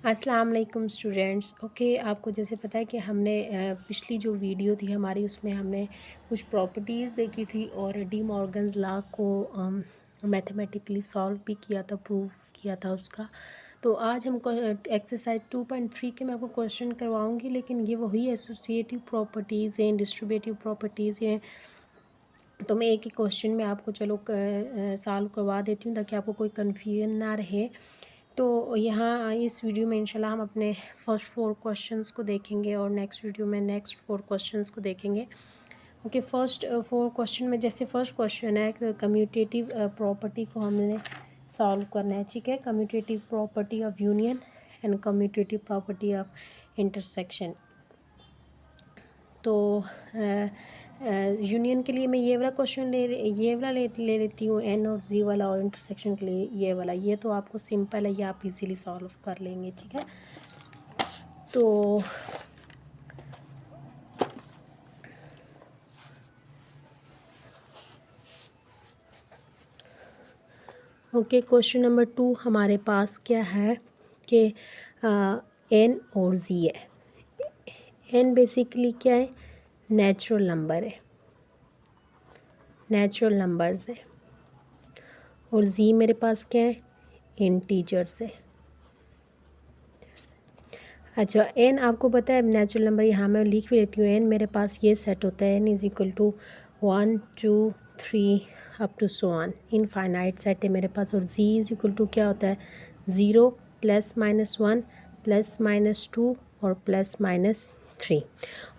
अस्सलाम वालेकुम students. Okay, आपको जैसे पता है कि हमने पिछली जो वीडियो थी हमारी उसमें हमने कुछ प्रॉपर्टीज़ देखी थी और डी मॉर्गन्स लॉ को मैथमेटिकली सॉल्व भी किया था, प्रूव किया था उसका। तो आज हम एक्सरसाइज 2.3 के मैं आपको क्वेश्चन करवाऊंगी, लेकिन ये वही एसोसिएटिव प्रॉपर्टीज़ हैं, डिस्ट्रीब्यूटिव प्रॉपर्टीज़ हैं। तो मैं एक ही क्वेश्चन में आपको चलो सॉल्व करवा देती हूँ ताकि आपको कोई कन्फ्यूजन ना रहे। तो यहाँ इस वीडियो में इंशाल्लाह हम अपने फर्स्ट 4 क्वेश्चंस को देखेंगे और नेक्स्ट वीडियो में नेक्स्ट 4 क्वेश्चंस को देखेंगे। ओके, फर्स्ट 4 क्वेश्चन में जैसे फर्स्ट क्वेश्चन है कम्यूटेटिव प्रॉपर्टी को हमने सॉल्व करना है। ठीक है, commutative property of union and commutative property of intersection. तो यूनियन के लिए मैं ये वाला क्वेश्चन ये वाला ले लेती हूँ एन और जी वाला, और इंटरसेक्शन के लिए ये वाला। ये तो आपको सिंपल है, ये आप इजीली सॉल्व कर लेंगे। ठीक है, तो ओके, क्वेश्चन नंबर 2 हमारे पास क्या है कि एन और जी है। एन बेसिकली क्या है, नेचुरल नंबर है, नेचुरल नंबर्स है। और जी मेरे पास क्या है, इंटीजर्स है। अच्छा, एन आपको पता है नेचुरल नंबर, यहाँ मैं लिख भी लेती हूँ। एन मेरे पास ये सेट होता है, n is equal to 1 2 3 up to so on, infinite set है मेरे पास। और जी इज़ इक्वल टू क्या होता है, 0 +-1 +-2 और +-3।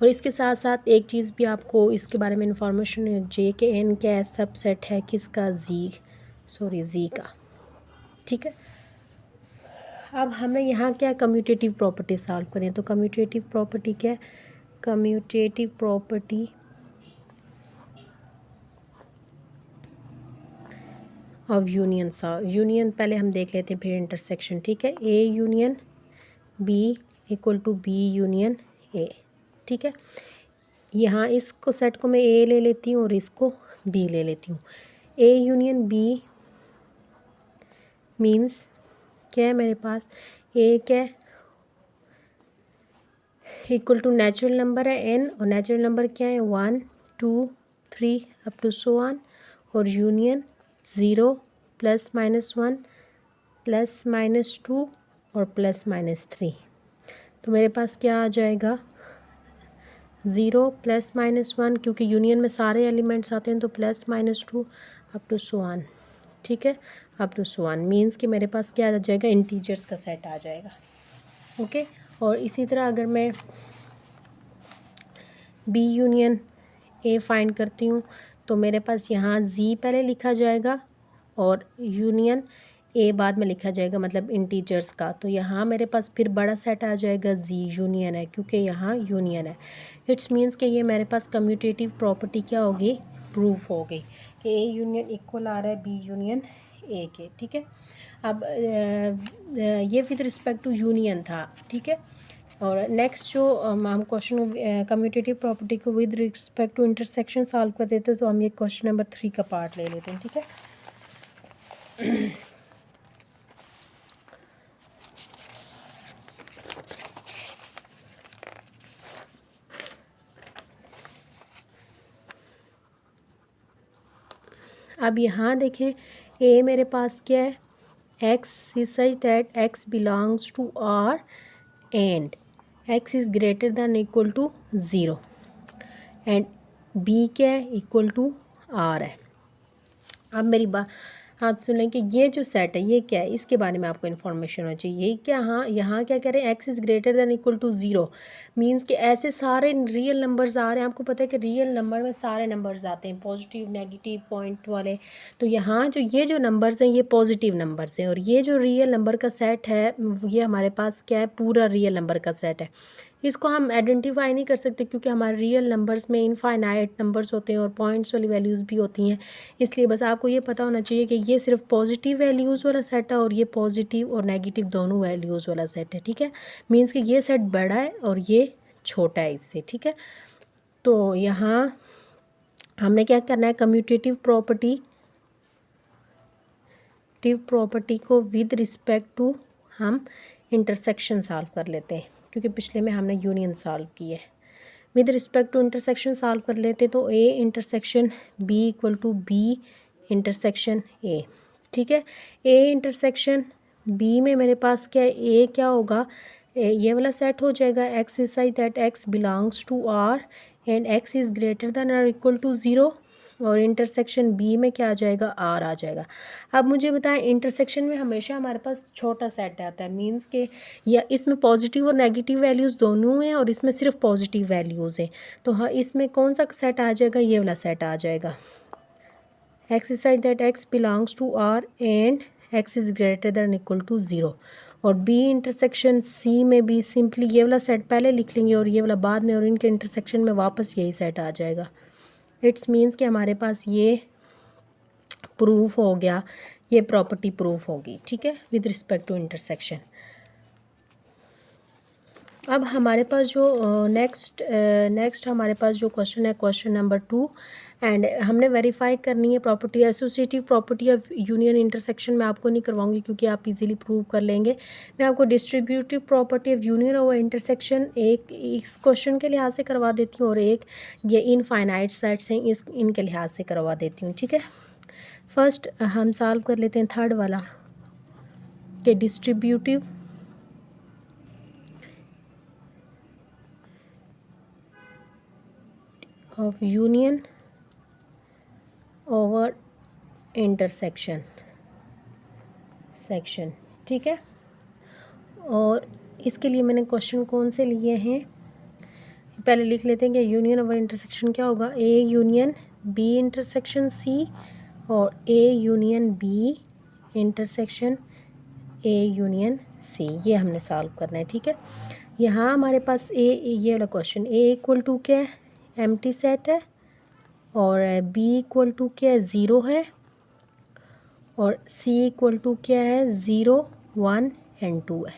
और इसके साथ साथ एक चीज़ भी आपको इसके बारे में इंफॉर्मेशन होनी चाहिए कि एन क्या सबसेट है किसका, जी का। ठीक है, अब हमने यहाँ क्या कम्यूटेटिव प्रॉपर्टी सॉल्व करें। तो कम्यूटेटिव प्रॉपर्टी क्या है, commutative property of union. Union पहले हम देख लेते हैं, फिर इंटरसेक्शन। ठीक है, A union B equal to B union A. ठीक है, यहाँ इसको सेट को मैं ए ले लेती हूँ और इसको बी ले लेती हूँ। ए यूनियन बी मीन्स क्या है मेरे पास, ए क्या है, इक्वल टू नेचुरल नंबर है एन, और नेचुरल नंबर क्या है 1 2 3 अप टू सो ऑन, और यूनियन 0 +-1 +-2 और +-3। तो मेरे पास क्या आ जाएगा, 0 +-1, क्योंकि यूनियन में सारे एलिमेंट्स आते हैं, तो +-2 अप टू सो ऑन। ठीक है, up to so on means कि मेरे पास क्या आ जाएगा, इंटीजर्स का सेट आ जाएगा। ओके, और इसी तरह अगर मैं बी यूनियन ए फाइंड करती हूँ तो मेरे पास यहाँ जी पहले लिखा जाएगा और यूनियन ए बाद में लिखा जाएगा, मतलब इंटीजर्स का। तो यहाँ मेरे पास फिर बड़ा सेट आ जाएगा, जी यूनियन है, क्योंकि यहाँ यूनियन है। इट्स मीन्स कि ये मेरे पास कम्यूटेटिव प्रॉपर्टी क्या होगी, प्रूफ हो गई कि ए यूनियन इक्वल आ रहा है बी यूनियन ए के। ठीक है, अब ये विद रिस्पेक्ट टू यूनियन था। ठीक है, और नेक्स्ट जो हम क्वेश्चन कम्यूटेटिव प्रॉपर्टी को with respect to intersection solve कर देते हैं, तो हम ये क्वेश्चन नंबर 3 का पार्ट ले लेते हैं। ठीक है, अब यहाँ देखें, ए मेरे पास क्या है, x is such that x belongs to R and x is greater than equal to 0, and B क्या है, इक्वल टू आर है। अब मेरी बात हाथ सुन लें कि ये जो सेट है ये क्या है, इसके बारे में आपको इन्फॉर्मेशन होनी चाहिए। ये क्या, हाँ यहाँ क्या कह रहे हैं, x is greater than equal to 0 means कि ऐसे सारे रियल नंबर्स आ रहे हैं। आपको पता है कि रियल नंबर में सारे नंबर्स आते हैं, पॉजिटिव नेगेटिव पॉइंट वाले। तो यहाँ जो ये जो नंबर्स हैं ये पॉजिटिव नंबर्स हैं, और ये जो रियल नंबर का सेट है ये हमारे पास क्या है, पूरा रियल नंबर का सेट है। इसको हम आइडेंटिफाई नहीं कर सकते क्योंकि हमारे रियल नंबर्स में इनफाइनाइट नंबर्स होते हैं और पॉइंट्स वाली वैल्यूज़ भी होती हैं। इसलिए बस आपको ये पता होना चाहिए कि ये सिर्फ पॉजिटिव वैल्यूज़ वाला सेट है और ये पॉजिटिव और नेगेटिव दोनों वैल्यूज़ वाला सेट है। ठीक है, मीन्स कि ये सेट बड़ा है और ये छोटा है इससे। ठीक है, तो यहाँ हमने क्या करना है, कम्यूटेटिव प्रॉपर्टी को विद रिस्पेक्ट टू हम इंटरसेक्शन सॉल्व कर लेते हैं, क्योंकि पिछले में हमने यूनियन सॉल्व की है। With respect to intersection solve कर लेते तो A intersection B equal to B intersection A. ठीक है, ए इंटरसेक्शन बी में मेरे पास क्या है, ए क्या होगा, ये वाला सेट हो जाएगा x is such that x belongs to R and x is greater than और इक्वल टू ज़ीरो, और इंटरसेक्शन बी में क्या आ जाएगा, आर आ जाएगा। अब मुझे बताएं, इंटरसेक्शन में हमेशा हमारे पास छोटा सेट आता है, मींस के या इसमें पॉजिटिव और नेगेटिव वैल्यूज़ दोनों हैं और इसमें सिर्फ पॉजिटिव वैल्यूज़ हैं। तो हाँ, इसमें कौन सा सेट आ जाएगा, ये वाला सेट आ जाएगा x is such that x belongs to R and x is greater than equal to zero. और बी इंटरसेक्शन सी में भी सिंपली ये वाला सेट पहले लिख लेंगे और ये वाला बाद में, और इनके इंटरसेक्शन में वापस यही सेट आ जाएगा। इट्स मीन्स कि हमारे पास ये प्रूफ हो गया, ये प्रॉपर्टी प्रूफ होगी। ठीक है, विद रिस्पेक्ट टू इंटरसेक्शन। अब हमारे पास जो नेक्स्ट हमारे पास जो क्वेश्चन है, क्वेश्चन नंबर 2, एंड हमने वेरीफाई करनी है property associative property of union intersection. मैं आपको नहीं करवाऊंगी क्योंकि आप इजीली प्रूव कर लेंगे। मैं आपको डिस्ट्रीब्यूटिव प्रॉपर्टी ऑफ यूनियन और इंटरसेक्शन एक इस क्वेश्चन के लिहाज से करवा देती हूँ और एक ये इनफाइनाइट सेट्स हैं इनके लिहाज से करवा देती हूँ। ठीक है, फर्स्ट हम सॉल्व कर लेते हैं थर्ड वाला कि distributive of union over intersection section. ठीक है, और इसके लिए मैंने क्वेश्चन कौन से लिए हैं, पहले लिख लेते हैं कि यूनियन ओवर इंटरसेक्शन क्या होगा, A union B intersection C और A union B intersection A union C, ये हमने सॉल्व करना है। ठीक है, यहाँ हमारे पास ये वाला क्वेश्चन ए इक्वल टू क्या है, एम्प्टी सेट है, और बी इक्वल टू क्या है, ज़ीरो है, और सी इक्वल टू क्या है, 0 1 एंड 2 है।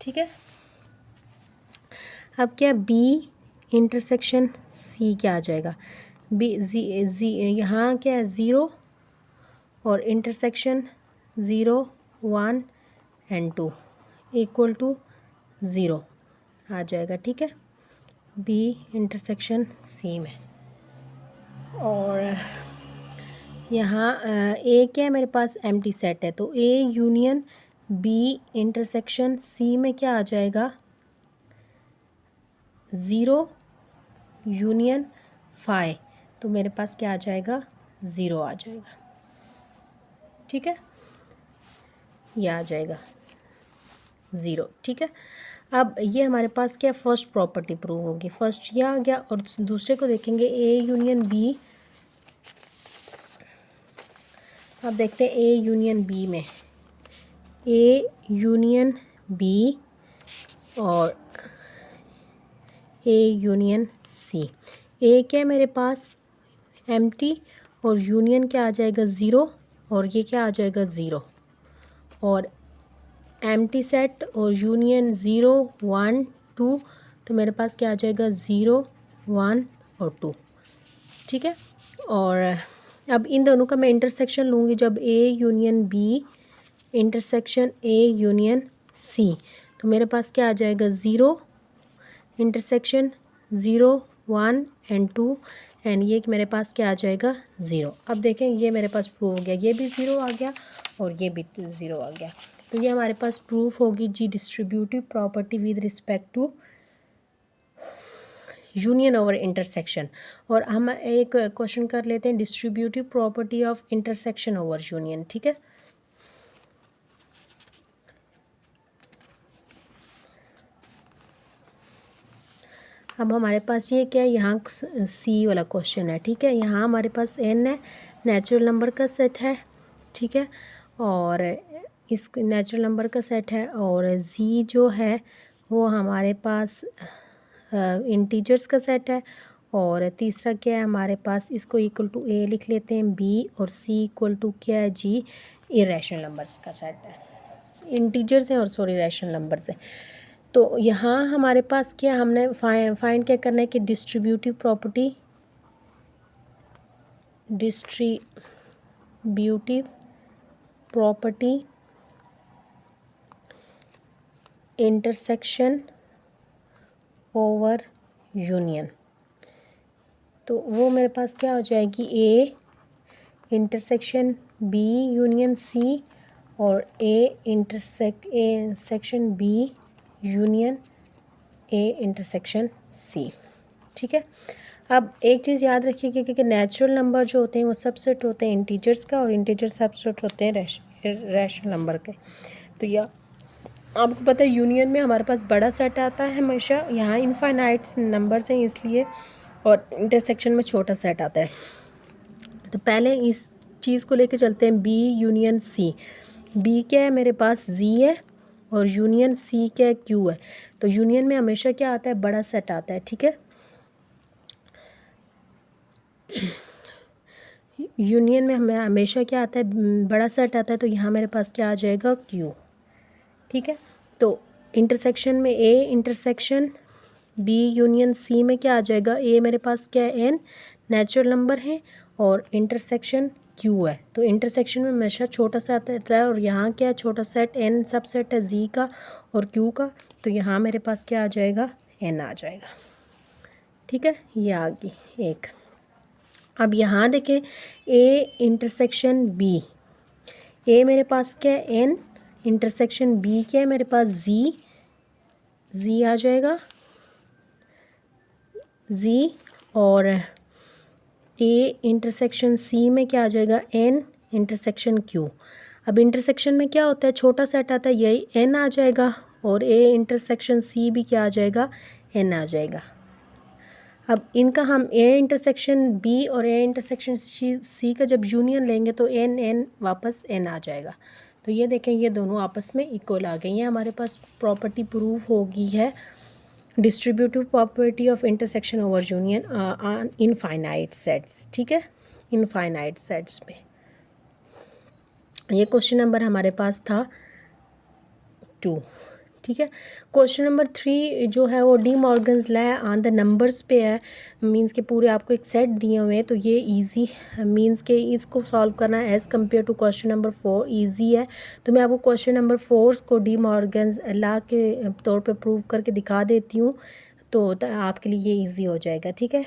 ठीक है, अब क्या बी इंटरसेक्शन सी क्या आ जाएगा, बी जी यहाँ क्या है, 0 और इंटरसेक्शन 0 1 एंड 2 इक्वल टू 0 आ जाएगा। ठीक है, बी इंटरसेक्शन सी में, और यहाँ ए क्या है मेरे पास, एम्प्टी सेट है, तो A union B intersection C में क्या आ जाएगा, 0 यूनियन 5, तो मेरे पास क्या आ जाएगा, 0 आ जाएगा। ठीक है, ये आ जाएगा 0। ठीक है, अब ये हमारे पास क्या फर्स्ट प्रॉपर्टी प्रूव होगी, फर्स्ट ये आ गया, और दूसरे को देखेंगे ए यूनियन बी। अब देखते हैं ए यूनियन बी में, ए यूनियन बी और ए यूनियन सी। ए क्या है मेरे पास, एम्प्टी, और यूनियन क्या आ जाएगा, 0, और ये क्या आ जाएगा, 0, और एम्प्टी सेट और यूनियन 0 1 2, तो मेरे पास क्या आ जाएगा, 0 1 और 2। ठीक है, और अब इन दोनों का मैं इंटरसेक्शन लूँगी, जब A union B intersection A union C, तो मेरे पास क्या आ जाएगा, 0 इंटरसेक्शन 0 1 एंड 2, एंड ये मेरे पास क्या आ जाएगा, 0। अब देखें ये मेरे पास प्रूव हो गया, ये भी 0 आ गया और ये भी 0 आ गया, तो ये हमारे पास प्रूफ होगी जी distributive property with respect to union over intersection. और हम एक क्वेश्चन कर लेते हैं, distributive property of intersection over union. ठीक है, अब हमारे पास ये क्या है, यहाँ सी वाला क्वेश्चन है। ठीक है, यहाँ हमारे पास एन है, नेचुरल नंबर का सेट है। ठीक है, और इस नेचुरल नंबर का सेट है, और जी जो है वो हमारे पास इंटीजर्स का सेट है, और तीसरा क्या है हमारे पास, इसको इक्वल टू ए लिख लेते हैं बी, और सी इक्वल टू क्या है जी, इरेशनल नंबर्स का सेट है, इंटीजर्स हैं और सॉरी रैशनल नंबर्स हैं। तो यहाँ हमारे पास क्या, हमने फाइंड क्या करना है कि distributive property intersection over union, तो वो मेरे पास क्या हो जाएगी, A intersection B union C और A intersection B union A intersection C. ठीक है, अब एक चीज़ याद रखिए कि नेचुरल नंबर जो होते हैं वो सबसेट होते हैं इंटीजर्स का, और इंटीजर सबसेट होते हैं रैशनल नंबर के। तो या आपको पता है यूनियन में हमारे पास बड़ा सेट आता है हमेशा, यहाँ इनफाइनाइट नंबर्स हैं इसलिए, और इंटरसेक्शन में छोटा सेट आता है। तो पहले इस चीज़ को लेके चलते हैं, बी यूनियन सी। बी क्या है मेरे पास, जी है, और यूनियन सी क्या है, क्यू है। तो यूनियन में हमेशा क्या आता है, बड़ा सेट आता है। ठीक है, यूनियन में हमें हमेशा क्या आता है, बड़ा सेट आता है। तो यहाँ मेरे पास क्या आ जाएगा, क्यू। ठीक है, तो इंटरसेक्शन में A intersection B union C में क्या आ जाएगा, ए मेरे पास क्या है, एन नेचुरल नंबर है, और इंटरसेक्शन क्यू है। तो इंटरसेक्शन में हमेशा छोटा सा आता है, और यहाँ क्या है, छोटा सेट एन सबसेट है जी का और क्यू का। तो यहाँ मेरे पास क्या आ जाएगा, एन आ जाएगा। ठीक है, ये आ गई एक। अब यहाँ देखें, ए इंटरसेक्शन बी, ए मेरे पास क्या है, एन इंटरसेक्शन बी क्या है मेरे पास, जी, जी आ जाएगा, जी, और ए इंटरसेक्शन सी में क्या आ जाएगा, एन इंटरसेक्शन क्यू। अब इंटरसेक्शन में क्या होता है, छोटा सेट आता है, यही एन आ जाएगा, और ए इंटरसेक्शन सी भी क्या आ जाएगा, एन आ जाएगा। अब इनका हम ए इंटरसेक्शन बी और ए इंटरसेक्शन सी का जब यूनियन लेंगे तो एन एन वापस एन आ जाएगा। तो ये देखें, ये दोनों आपस में इक्वल आ गई हैं। हमारे पास प्रॉपर्टी प्रूव हो गई है, distributive property of intersection over union on infinite sets. ठीक है, इनफाइनाइट सेट्स में ये क्वेश्चन नंबर हमारे पास था 2। ठीक है, क्वेश्चन नंबर 3 जो है वो D Morgan's law on the numbers पे है। मींस के पूरे आपको एक सेट दिए हुए हैं, तो ये इजी मींस के इसको सॉल्व करना as compare to question number 4 easy है। तो मैं आपको क्वेश्चन नंबर 4 को डी मॉर्गन्स लॉ के तौर पे प्रूव करके दिखा देती हूँ, तो आपके लिए ये ईजी हो जाएगा। ठीक है।